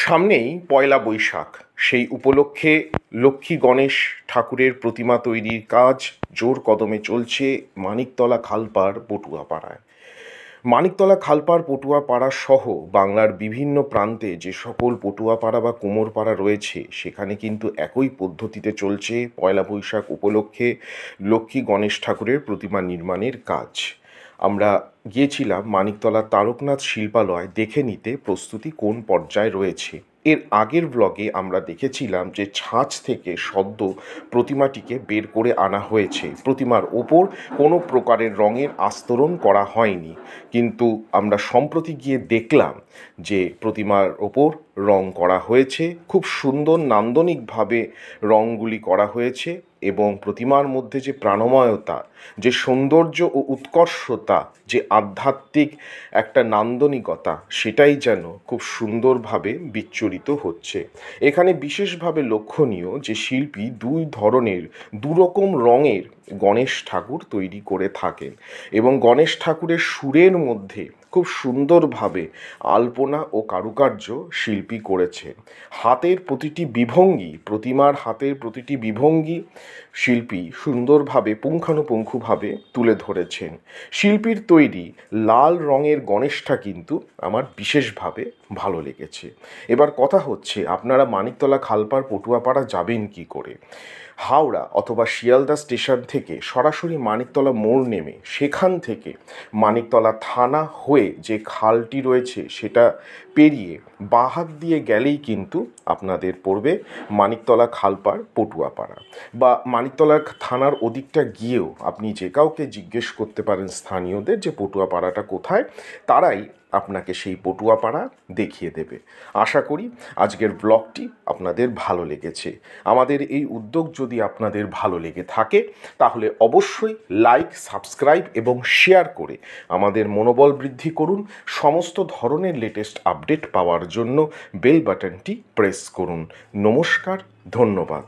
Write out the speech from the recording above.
সামনেই পয়লা বৈশাখ। সেই উপলক্ষে লক্ষ্মী গণেশ ঠাকুরের প্রতিমা তৈরির কাজ জোর কদমে চলছে মানিকতলা খালপাড় পটুয়াপাড়ায়। মানিকতলা খালপাড় পটুয়াপাড়া সহ বাংলার বিভিন্ন প্রান্তে যে সকল পটুয়াপাড়া বা কুমোরপাড়া রয়েছে, সেখানে কিন্তু একই পদ্ধতিতে চলছে পয়লা বৈশাখ উপলক্ষে লক্ষ্মী গণেশ ঠাকুরের প্রতিমা নির্মাণের কাজ। আমরা গিয়েছিলাম মানিকতলা তারকনাথ শিল্পালয় দেখে নিতে প্রস্তুতি কোন পর্যায়ে রয়েছে। এর আগের ব্লগে আমরা দেখেছিলাম যে ছাঁচ থেকে সদ্য প্রতিমাটিকে বের করে আনা হয়েছে। প্রতিমার ওপর কোনো প্রকারের রঙের আস্তরণ করা হয়নি, কিন্তু আমরা সম্প্রতি গিয়ে দেখলাম যে প্রতিমার ওপর রং করা হয়েছে। খুব সুন্দর নান্দনিকভাবে রঙগুলি করা হয়েছে এবং প্রতিমার মধ্যে যে প্রাণময়তা, যে সৌন্দর্য ও উৎকর্ষতা, যে আধ্যাত্মিক একটা নান্দনিকতা, সেটাই যেন খুব সুন্দরভাবে বিচ্ছুরিত হচ্ছে। এখানে বিশেষভাবে লক্ষণীয় যে শিল্পী দুরকম রঙের গণেশ ঠাকুর তৈরি করে থাকেন এবং গণেশ ঠাকুরের সুরের মধ্যে খুব সুন্দরভাবে আলপনা ও কারুকার্য শিল্পী করেছেন। প্রতিমার হাতের প্রতিটি বিভঙ্গি শিল্পী সুন্দরভাবে পুঙ্খানুপুঙ্খভাবে তুলে ধরেছেন। শিল্পীর তৈরি লাল রঙের গণেশটা কিন্তু আমার বিশেষভাবে ভালো লেগেছে। এবার কথা হচ্ছে, আপনারা মানিকতলা খালপাড় পটুয়াপাড়া যাবেন কি করে? হাওড়া অথবা শিয়ালদা স্টেশন থেকে সরাসরি মানিকতলা মোড় নেমে সেখান থেকে মানিকতলা থানা হয়ে যে খালটি রয়েছে সেটা পেরিয়ে বাঁ দিয়ে গেলেই কিন্তু আপনাদের পড়বে মানিকতলা খালপাড় পটুয়াপাড়া। বা মানিকতলা থানার ওদিকটা গিয়েও আপনি যে কাউকে জিজ্ঞেস করতে পারেন স্থানীয়দের যে পটুয়াপাড়াটা কোথায়, তারাই আপনাকে সেই পটুয়াপাড়া দেখিয়ে দেবে। আশা করি আজকের ব্লগটি আপনাদের ভালো লেগেছে। আমাদের এই উদ্যোগ যদি আপনাদের ভালো লেগে থাকে তাহলে অবশ্যই লাইক, সাবস্ক্রাইব এবং শেয়ার করে আমাদের মনোবল বৃদ্ধি করুন। সমস্ত ধরনের লেটেস্ট আপডেট পাওয়ার জন্য বেল বাটনটি প্রেস করুন। নমস্কার, ধন্যবাদ।